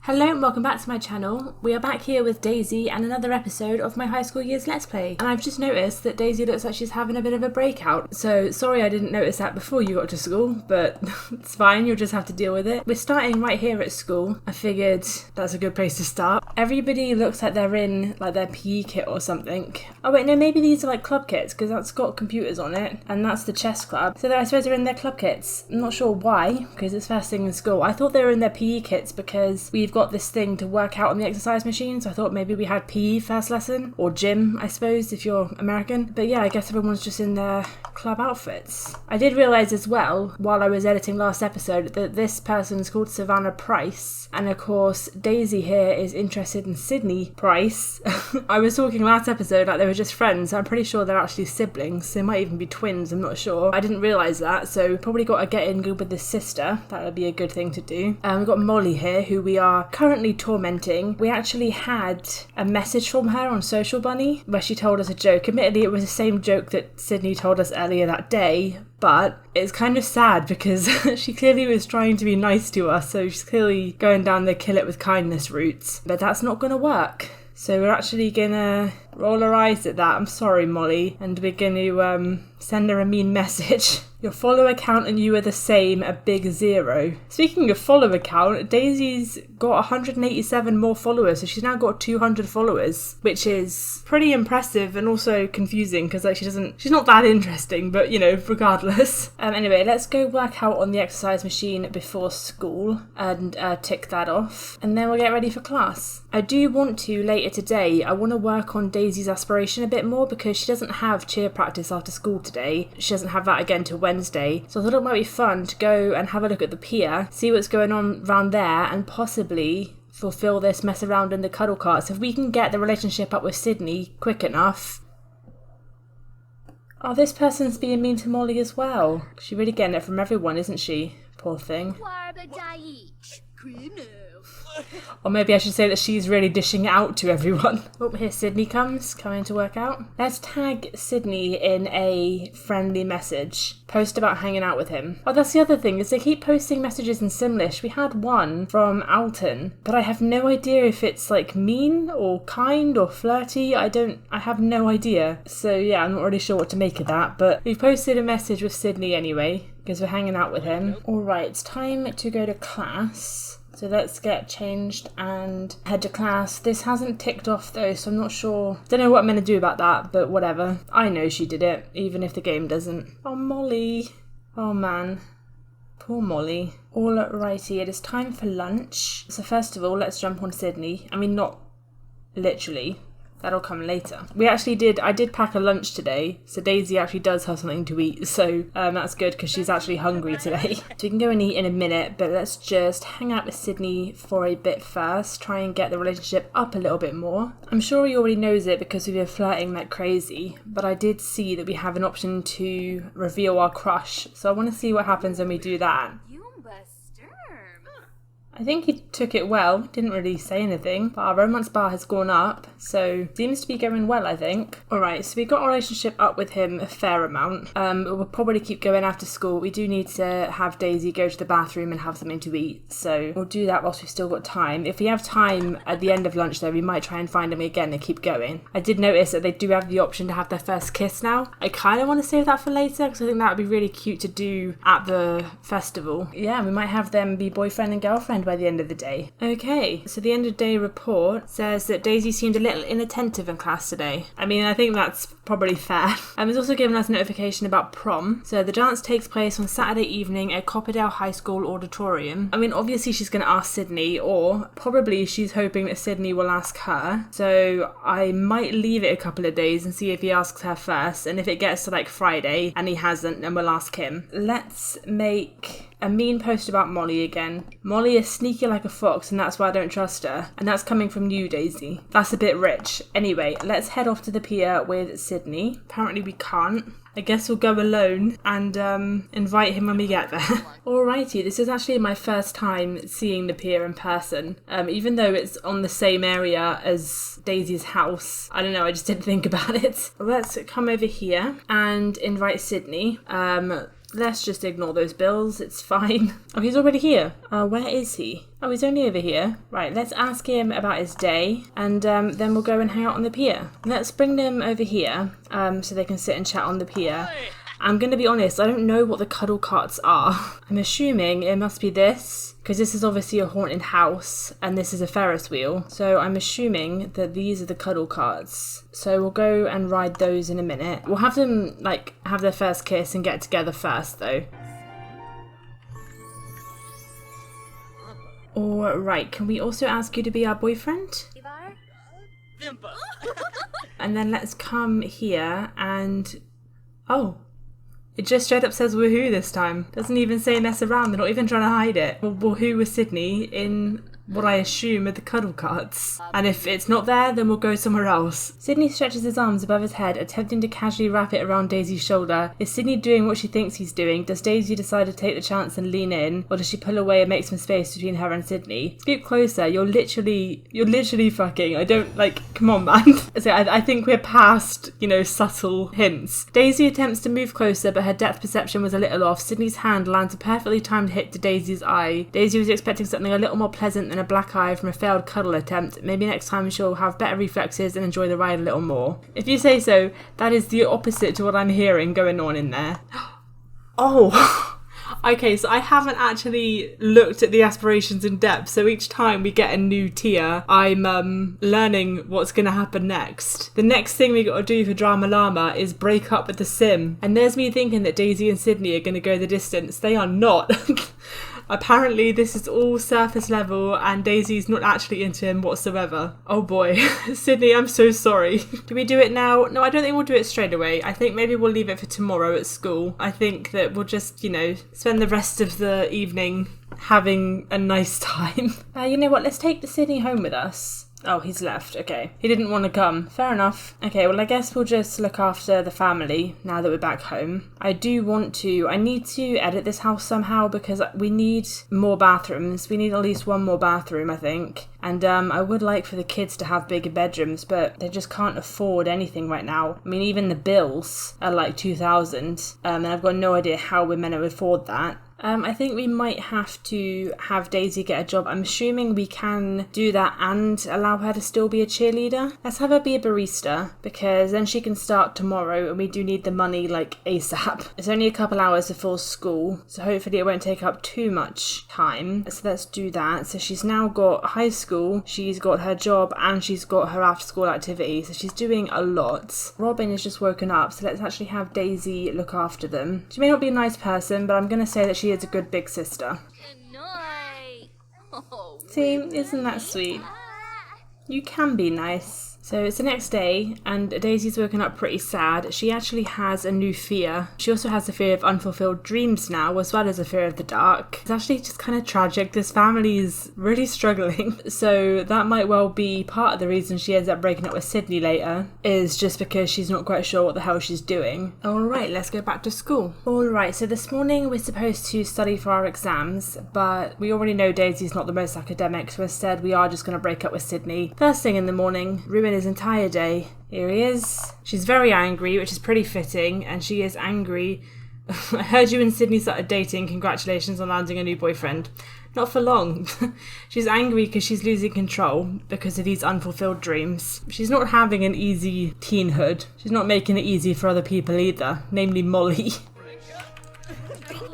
Hello and welcome back to my channel. We are back here with Daisy and another episode of my high school years Let's Play. And I've just noticed that Daisy looks like she's having a bit of a breakout. So sorry I didn't notice that before you got to school, but it's fine, you'll just have to deal with it. We're starting right here at school. I figured that's a good place to start. Everybody looks like they're in like their PE kit or something. Oh wait, no, maybe these are like club kits because that's got computers on it and that's the chess club. So I suppose they're in their club kits. I'm not sure why because it's first thing in school. I thought they were in their PE kits because we've got this thing to work out on the exercise machine, so I thought maybe we had PE first lesson, or gym I suppose if you're American. But yeah, I guess everyone's just in their club outfits. I did realise as well while I was editing last episode that this person's called Savannah Price, and of course Daisy here is interested in Sidney Price. I was talking last episode like they were just friends, so I'm pretty sure they're actually siblings. They might even be twins, I'm not sure. I didn't realise that, so probably got to get in good with this sister. That would be a good thing to do. We've got Molly here who we are currently tormenting. We actually had a message from her on Social Bunny where she told us a joke. Admittedly, it was the same joke that Sidney told us earlier that day, but it's kind of sad because she clearly was trying to be nice to us, so she's clearly going down the kill it with kindness route, but that's not going to work. So we're actually gonna roll our eyes at that. I'm sorry, Molly, and we're gonna send her a mean message. Your follower count and you are the same, a big 0. Speaking of follower count, Daisy's got 187 more followers, so she's now got 200 followers, which is pretty impressive and also confusing because like she's not that interesting, but you know, regardless. Anyway, let's go work out on the exercise machine before school and tick that off, and then we'll get ready for class. I do want to later today, I want to work on Daisy's aspiration a bit more because she doesn't have cheer practice after school today. She doesn't have that again till Wednesday, so I thought it might be fun to go and have a look at the pier, see what's going on around there, and possibly fulfill this mess around in the cuddle carts. If we can get the relationship up with Sidney quick enough. Oh, this person's being mean to Molly as well. She's really getting it from everyone, isn't she? Poor thing. Or maybe I should say that she's really dishing it out to everyone. Oh, here Sidney comes, coming to work out. Let's tag Sidney in a friendly message. Post about hanging out with him. Oh, that's the other thing, is they keep posting messages in Simlish. We had one from Alton, but I have no idea if it's like mean or kind or flirty. I have no idea. So yeah, I'm not really sure what to make of that, but we've posted a message with Sidney anyway, because we're hanging out with him. Alright, it's time to go to class. So let's get changed and head to class. This hasn't ticked off though, so I'm not sure. Don't know what I'm going to do about that, but whatever. I know she did it, even if the game doesn't. Oh, Molly. Oh, man. Poor Molly. Alrighty, it is time for lunch. So first of all, let's jump on Sidney. I mean, not literally. That'll come later. I did pack a lunch today, so Daisy actually does have something to eat, so that's good because she's actually hungry today. So we can go and eat in a minute, but let's just hang out with Sidney for a bit first, try and get the relationship up a little bit more. I'm sure he already knows it because we've been flirting like crazy, but I did see that we have an option to reveal our crush, so I want to see what happens when we do that. I think he took it well, didn't really say anything, but our romance bar has gone up, so seems to be going well, I think. Alright, so we got our relationship up with him a fair amount. We'll probably keep going after school. We do need to have Daisy go to the bathroom and have something to eat, so we'll do that whilst we've still got time. If we have time at the end of lunch though, we might try and find him again and keep going. I did notice that they do have the option to have their first kiss now. I kind of want to save that for later because I think that would be really cute to do at the festival. Yeah, we might have them be boyfriend and girlfriend by the end of the day. Okay, so the end of day report says that Daisy seemed a little inattentive in class today. I mean, I think that's probably fair. It's also given us a notification about prom. So the dance takes place on Saturday evening at Copperdale High School Auditorium. I mean, obviously she's going to ask Sidney, or probably she's hoping that Sidney will ask her. So I might leave it a couple of days and see if he asks her first, and if it gets to like Friday and he hasn't, then we'll ask him. Let's make a mean post about Molly again. Molly is sneaky like a fox and that's why I don't trust her. And that's coming from you, Daisy. That's a bit rich. Anyway, let's head off to the pier with Sidney. Apparently we can't. I guess we'll go alone and invite him when we get there. Alrighty, this is actually my first time seeing the pier in person. Even though it's on the same area as Daisy's house. I don't know, I just didn't think about it. Let's come over here and invite Sidney. Let's just ignore those bills, it's fine. Oh, he's already here. Where is he? Oh, he's only over here. Right, let's ask him about his day, and then we'll go and hang out on the pier. Let's bring them over here, so they can sit and chat on the pier. I'm going to be honest, I don't know what the cuddle carts are. I'm assuming it must be this, because this is obviously a haunted house, and this is a Ferris wheel. So I'm assuming that these are the cuddle carts. So we'll go and ride those in a minute. We'll have them, like, have their first kiss and get together first, though. Alright, can we also ask you to be our boyfriend? And then let's come here and... Oh. It just straight up says woohoo this time. Doesn't even say mess around, they're not even trying to hide it. Well, woohoo with Sidney in what I assume are the cuddle carts. And if it's not there, then we'll go somewhere else. Sidney stretches his arms above his head, attempting to casually wrap it around Daisy's shoulder. Is Sidney doing what she thinks he's doing? Does Daisy decide to take the chance and lean in? Or does she pull away and make some space between her and Sidney? Scoot closer, you're literally fucking. I don't, like, come on, man. So I think we're past, you know, subtle hints. Daisy attempts to move closer, but her depth perception was a little off. Sidney's hand lands a perfectly timed hit to Daisy's eye. Daisy was expecting something a little more pleasant than a black eye from a failed cuddle attempt. Maybe next time she'll have better reflexes and enjoy the ride a little more. If you say so, that is the opposite to what I'm hearing going on in there. Oh! Okay, so I haven't actually looked at the aspirations in depth, so each time we get a new tier, I'm learning what's going to happen next. The next thing we got to do for Drama Llama is break up with the sim. And there's me thinking that Daisy and Sidney are going to go the distance. They are not. Apparently this is all surface level and Daisy's not actually into him whatsoever. Oh boy. Sidney, I'm so sorry. Do we do it now? No, I don't think we'll do it straight away. I think maybe we'll leave it for tomorrow at school. I think that we'll just, you know, spend the rest of the evening having a nice time. You know what? Let's take the Sidney home with us. Oh, he's left. Okay. He didn't want to come. Fair enough. Okay, well, I guess we'll just look after the family now that we're back home. I need to edit this house somehow because we need more bathrooms. We need at least one more bathroom, I think. And I would like for the kids to have bigger bedrooms, but they just can't afford anything right now. I mean, even the bills are like 2,000, and I've got no idea how we're meant to afford that. I think we might have to have Daisy get a job. I'm assuming we can do that and allow her to still be a cheerleader. Let's have her be a barista because then she can start tomorrow and we do need the money like ASAP. It's only a couple hours before school, so hopefully it won't take up too much time. So let's do that. So she's now got high school, she's got her job and she's got her after school activity. So she's doing a lot. Robin has just woken up, so let's actually have Daisy look after them. She may not be a nice person, but I'm going to say that she is a good big sister. See, isn't that sweet? You can be nice. So it's the next day and Daisy's woken up pretty sad. She actually has a new fear. She also has a fear of unfulfilled dreams now, as well as a fear of the dark. It's actually just kind of tragic. This family is really struggling. So that might well be part of the reason she ends up breaking up with Sidney later, is just because she's not quite sure what the hell she's doing. Alright, let's go back to school. Alright, so this morning we're supposed to study for our exams, but we already know Daisy's not the most academic, so instead we are just going to break up with Sidney. First thing in the morning, ruin his entire day. Here he is. She's very angry, which is pretty fitting, and she is angry. I heard you and Sidney started dating. Congratulations on landing a new boyfriend. Not for long. She's angry because she's losing control because of these unfulfilled dreams. She's not having an easy teenhood. She's not making it easy for other people either, namely Molly.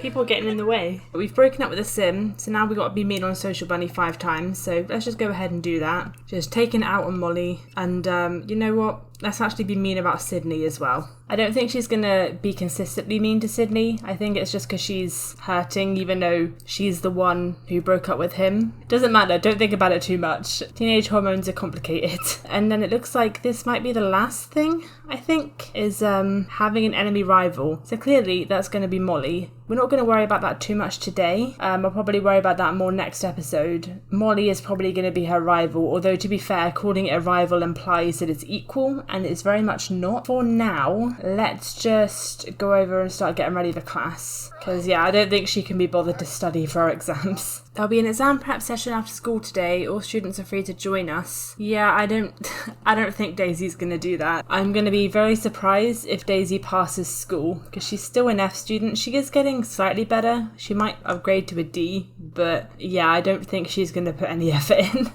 People getting in the way. We've broken up with a sim, so now we've got to be mean on Social Bunny 5 times, so let's just go ahead and do that. Just taking it out on Molly, and you know what? Let's actually be mean about Sidney as well. I don't think she's going to be consistently mean to Sidney. I think it's just because she's hurting, even though she's the one who broke up with him. Doesn't matter, don't think about it too much. Teenage hormones are complicated. And then it looks like this might be the last thing, I think, is having an enemy rival. So clearly that's going to be Molly. We're not going to worry about that too much today. I'll probably worry about that more next episode. Molly is probably going to be her rival, although to be fair, calling it a rival implies that it's equal, and it's very much not. For now, let's just go over and start getting ready for class. Because, yeah, I don't think she can be bothered to study for our exams. There'll be an exam prep session after school today. All students are free to join us. Yeah, I don't think Daisy's going to do that. I'm going to be very surprised if Daisy passes school, because she's still an F student. She is getting slightly better. She might upgrade to a D, but yeah, I don't think she's going to put any effort in.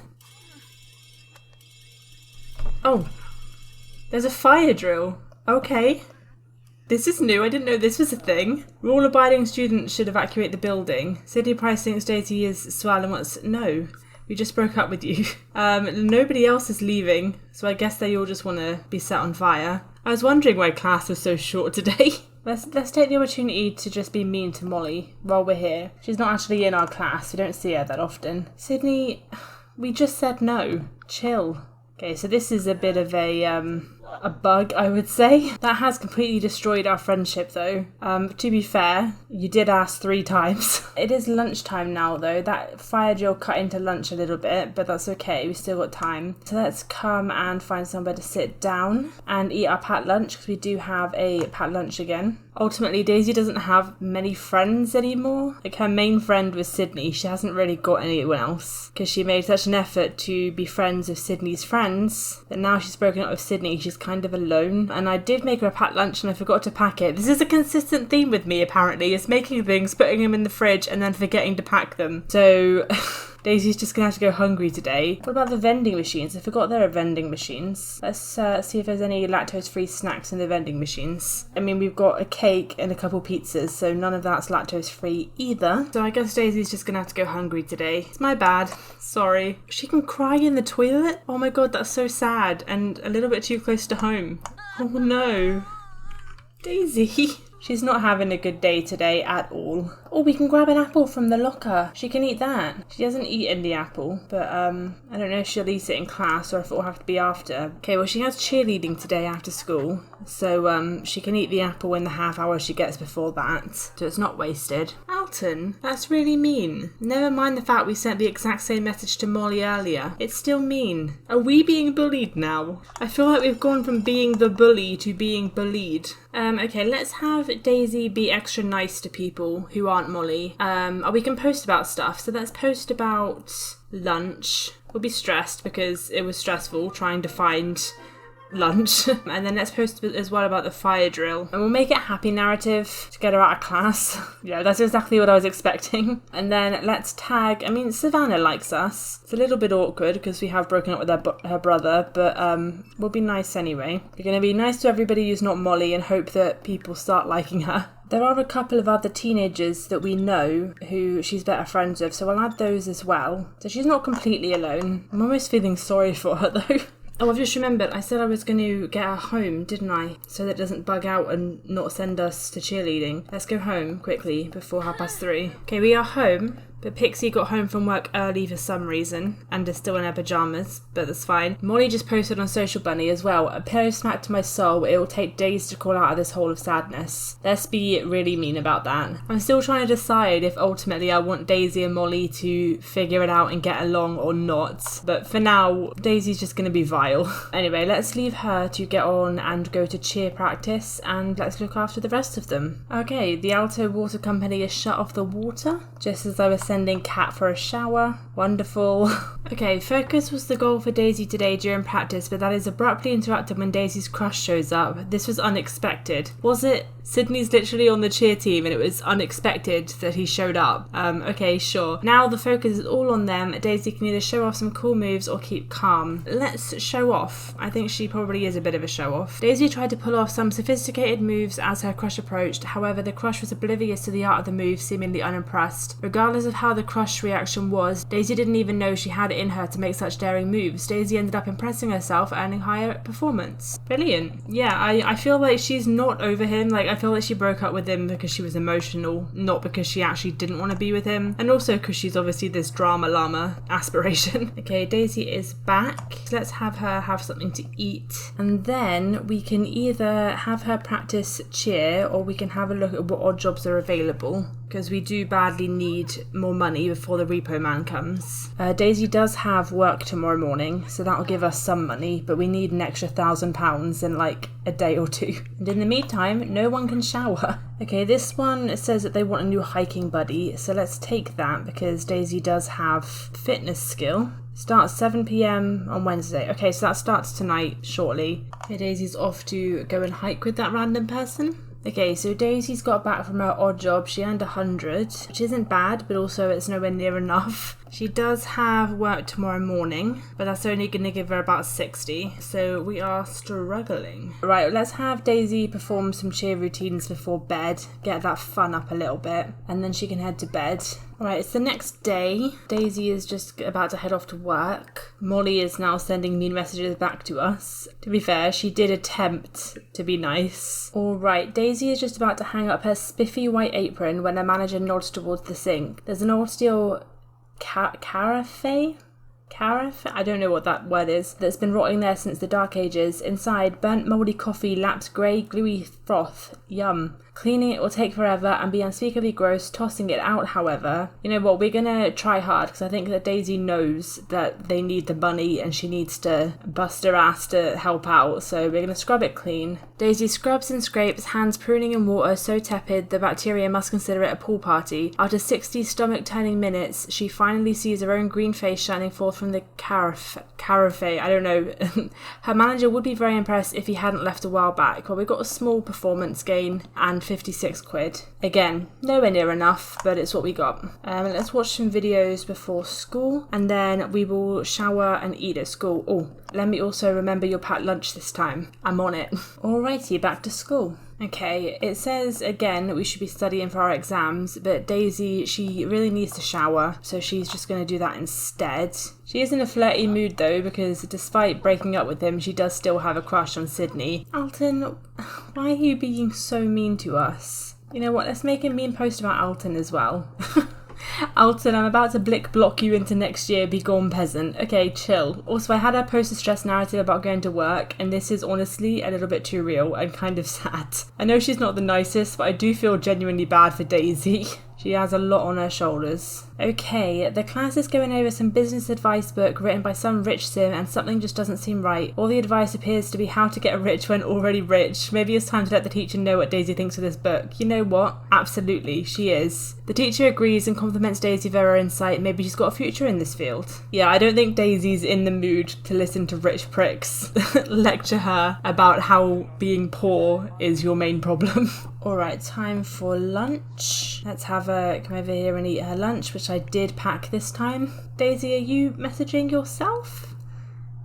Oh, there's a fire drill. Okay. This is new, I didn't know this was a thing. Rule-abiding students should evacuate the building. Sidney Price thinks Daisy is swell and wants... No, we just broke up with you. Nobody else is leaving, so I guess they all just want to be set on fire. I was wondering why class was so short today. Let's take the opportunity to just be mean to Molly while we're here. She's not actually in our class, we don't see her that often. Sidney, we just said no. Chill. Okay, so this is a bit of a bug, I would say. That has completely destroyed our friendship, though. To be fair, you did ask 3 times. It is lunchtime now, though. That fire drill cut into lunch a little bit, but that's okay. We've still got time. So let's come and find somewhere to sit down and eat our packed lunch, because we do have a packed lunch again. Ultimately, Daisy doesn't have many friends anymore. Like, her main friend was Sidney. She hasn't really got anyone else, because she made such an effort to be friends with Sidney's friends that now she's broken up with Sidney. She's kind of alone. And I did make her a packed lunch and I forgot to pack it. This is a consistent theme with me, apparently. It's making things, putting them in the fridge and then forgetting to pack them. So... Daisy's just going to have to go hungry today. What about the vending machines? I forgot there are vending machines. Let's see if there's any lactose-free snacks in the vending machines. I mean, we've got a cake and a couple pizzas, so none of that's lactose-free either. So I guess Daisy's just going to have to go hungry today. It's my bad. Sorry. She can cry in the toilet? Oh my god, that's so sad and a little bit too close to home. Oh no. Daisy. She's not having a good day today at all. Oh, we can grab an apple from the locker. She can eat that. She hasn't eaten the apple, but I don't know if she'll eat it in class or if it will have to be after. Okay, well, she has cheerleading today after school, so she can eat the apple in the half hour she gets before that, so it's not wasted. Alton, that's really mean. Never mind the fact we sent the exact same message to Molly earlier. It's still mean. Are we being bullied now? I feel like we've gone from being the bully to being bullied. Okay, let's have Daisy be extra nice to people who aren't Molly. We can post about stuff. So let's post about lunch. We'll be stressed because it was stressful trying to find lunch. And then let's post as well about the fire drill. And we'll make it a happy narrative to get her out of class. Yeah, that's exactly what I was expecting. And then let's tag, I mean, Savannah likes us. It's a little bit awkward because we have broken up with her brother, but we'll be nice anyway. We're going to be nice to everybody who's not Molly and hope that people start liking her. There are a couple of other teenagers that we know who she's better friends with, so I'll add those as well. So she's not completely alone. I'm almost feeling sorry for her though. Oh, I've just remembered, I said I was going to get her home, didn't I? So that it doesn't bug out and not send us to cheerleading. Let's go home quickly before 3:30. Okay, we are home. But Pixie got home from work early for some reason and is still in her pyjamas, but that's fine. Molly just posted on Social Bunny as well, a pillow smack to my soul, it will take days to crawl out of this hole of sadness. Let's be really mean about that. I'm still trying to decide if ultimately I want Daisy and Molly to figure it out and get along or not, but for now, Daisy's just going to be vile. Anyway, let's leave her to get on and go to cheer practice, and let's look after the rest of them. Okay, the Alto Water Company has shut off the water, just as I was sending Kat for a shower. Wonderful. Okay, focus was the goal for Daisy today during practice, but that is abruptly interrupted when Daisy's crush shows up. This was unexpected. Was it? Sidney's literally on the cheer team and it was unexpected that he showed up. Okay, sure. Now the focus is all on them. Daisy can either show off some cool moves or keep calm. Let's show off. I think she probably is a bit of a show off. Daisy tried to pull off some sophisticated moves as her crush approached. However, the crush was oblivious to the art of the move, seemingly unimpressed. Regardless of how the crush reaction was, Daisy didn't even know she had it in her to make such daring moves. Daisy ended up impressing herself, earning higher performance. Brilliant. Yeah, I feel like she's not over him. Like, I feel like she broke up with him because she was emotional, not because she actually didn't want to be with him, and also because she's obviously this drama llama aspiration. Okay, Daisy is back. Let's have her have something to eat, and then we can either have her practice cheer or we can have a look at what odd jobs are available, because we do badly need more money before the repo man comes. Daisy does have work tomorrow morning, so that'll give us some money, but we need an extra £1,000 in like a day or two. And in the meantime, no one can shower. Okay, this one says that they want a new hiking buddy, so let's take that because Daisy does have fitness skill. Starts 7 p.m. on Wednesday. Okay, so that starts tonight, shortly. Okay, Daisy's off to go and hike with that random person. Okay, so Daisy's got back from her odd job. She earned 100, which isn't bad, but also it's nowhere near enough. She does have work tomorrow morning, but that's only going to give her about 60, so we are struggling. Right, let's have Daisy perform some cheer routines before bed, get that fun up a little bit, and then she can head to bed. Alright, it's the next day. Daisy is just about to head off to work. Molly is now sending mean messages back to us. To be fair, she did attempt to be nice. Alright, Daisy is just about to hang up her spiffy white apron when her manager nods towards the sink. There's an old steel carafe? I don't know what that word is. That's been rotting there since the Dark Ages. Inside, burnt mouldy coffee laps grey, gluey froth. Yum. Cleaning it will take forever and be unspeakably gross. Tossing it out, however. You know what, we're gonna try hard because I think that Daisy knows that they need the money and she needs to bust her ass to help out. So we're gonna scrub it clean. Daisy scrubs and scrapes, hands pruning in water so tepid the bacteria must consider it a pool party. After 60 stomach-turning minutes, she finally sees her own green face shining forth from the carafe. I don't know. Her manager would be very impressed if he hadn't left a while back. Well, we got a small performance gain and 56 quid. Again, nowhere near enough, but it's what we got. Let's watch some videos before school and then we will shower and eat at school. Oh, let me also remember your packed lunch this time. I'm on it. Alrighty, back to school. Okay, it says again that we should be studying for our exams, but Daisy, she really needs to shower, so she's just going to do that instead. She is in a flirty mood though, because despite breaking up with him, she does still have a crush on Sidney. Alton, why are you being so mean to us? You know what, let's make a mean post about Alton as well. Alton, I'm about to block you into next year, be gone peasant. Okay, chill. Also, I had her post a stress narrative about going to work, and this is honestly a little bit too real and kind of sad. I know she's not the nicest, but I do feel genuinely bad for Daisy. She has a lot on her shoulders. Okay, the class is going over some business advice book written by some rich sim and something just doesn't seem right. All the advice appears to be how to get rich when already rich. Maybe it's time to let the teacher know what Daisy thinks of this book. You know what? Absolutely, she is. The teacher agrees and compliments Daisy for her insight. Maybe she's got a future in this field. Yeah, I don't think Daisy's in the mood to listen to rich pricks lecture her about how being poor is your main problem. Alright, time for lunch. Let's have her come over here and eat her lunch, which I did pack this time. Daisy, are you messaging yourself?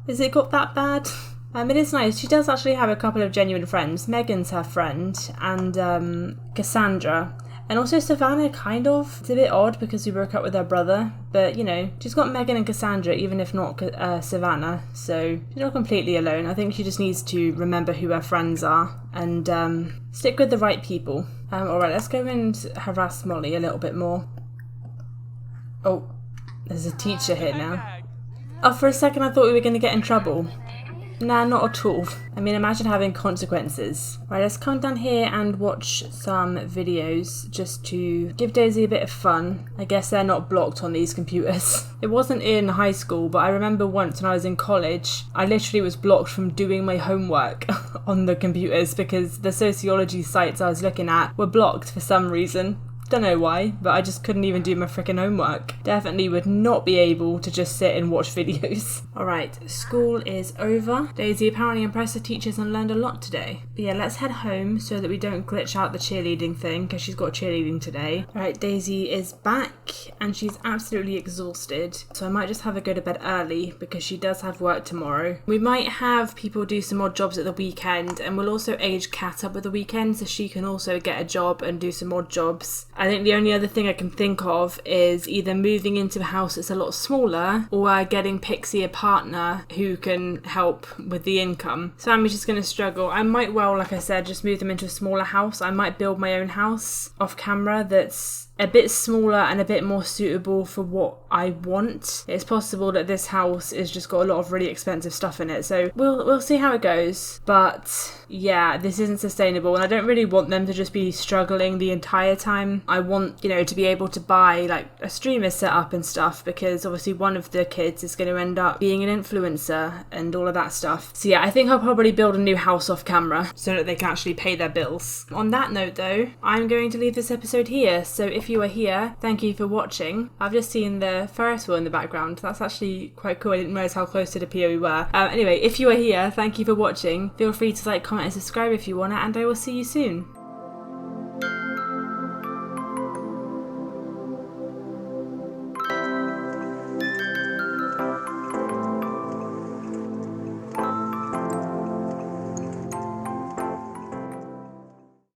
Has it got that bad? It is nice. She does actually have a couple of genuine friends. Megan's her friend, and Cassandra. And also Savannah, kind of. It's a bit odd because we broke up with her brother, but you know, she's got Megan and Cassandra, even if not Savannah, so she's not completely alone. I think she just needs to remember who her friends are and stick with the right people. Alright, let's go and harass Molly a little bit more. Oh, there's a teacher here now. Oh, for a second I thought we were going to get in trouble. Nah, not at all. I mean, imagine having consequences. Right, let's come down here and watch some videos just to give Daisy a bit of fun. I guess they're not blocked on these computers. It wasn't in high school, but I remember once when I was in college, I literally was blocked from doing my homework on the computers because the sociology sites I was looking at were blocked for some reason. Don't know why, but I just couldn't even do my freaking homework. Definitely would not be able to just sit and watch videos. Alright, school is over. Daisy apparently impressed the teachers and learned a lot today. But yeah, let's head home so that we don't glitch out the cheerleading thing because she's got cheerleading today. Alright, Daisy is back and she's absolutely exhausted. So I might just have her go to bed early because she does have work tomorrow. We might have people do some odd jobs at the weekend and we'll also age Kat up at the weekend so she can also get a job and do some odd jobs. I think the only other thing I can think of is either moving into a house that's a lot smaller or getting Pixie a partner who can help with the income. So I'm just going to struggle. I might well, like I said, just move them into a smaller house. I might build my own house off camera that's a bit smaller and a bit more suitable for what I want. It's possible that this house has just got a lot of really expensive stuff in it, so we'll see how it goes. But yeah, this isn't sustainable, and I don't really want them to just be struggling the entire time. I want, you know, to be able to buy like a streamer setup and stuff, because obviously one of the kids is going to end up being an influencer and all of that stuff. So yeah, I think I'll probably build a new house off camera so that they can actually pay their bills. On that note though, I'm going to leave this episode here. So if you are here, thank you for watching. I've just seen the Ferris wheel in the background. That's actually quite cool. I didn't realise how close to the pier we were. Anyway, if you are here, thank you for watching. Feel free to like, comment and subscribe if you want it, and I will see you soon.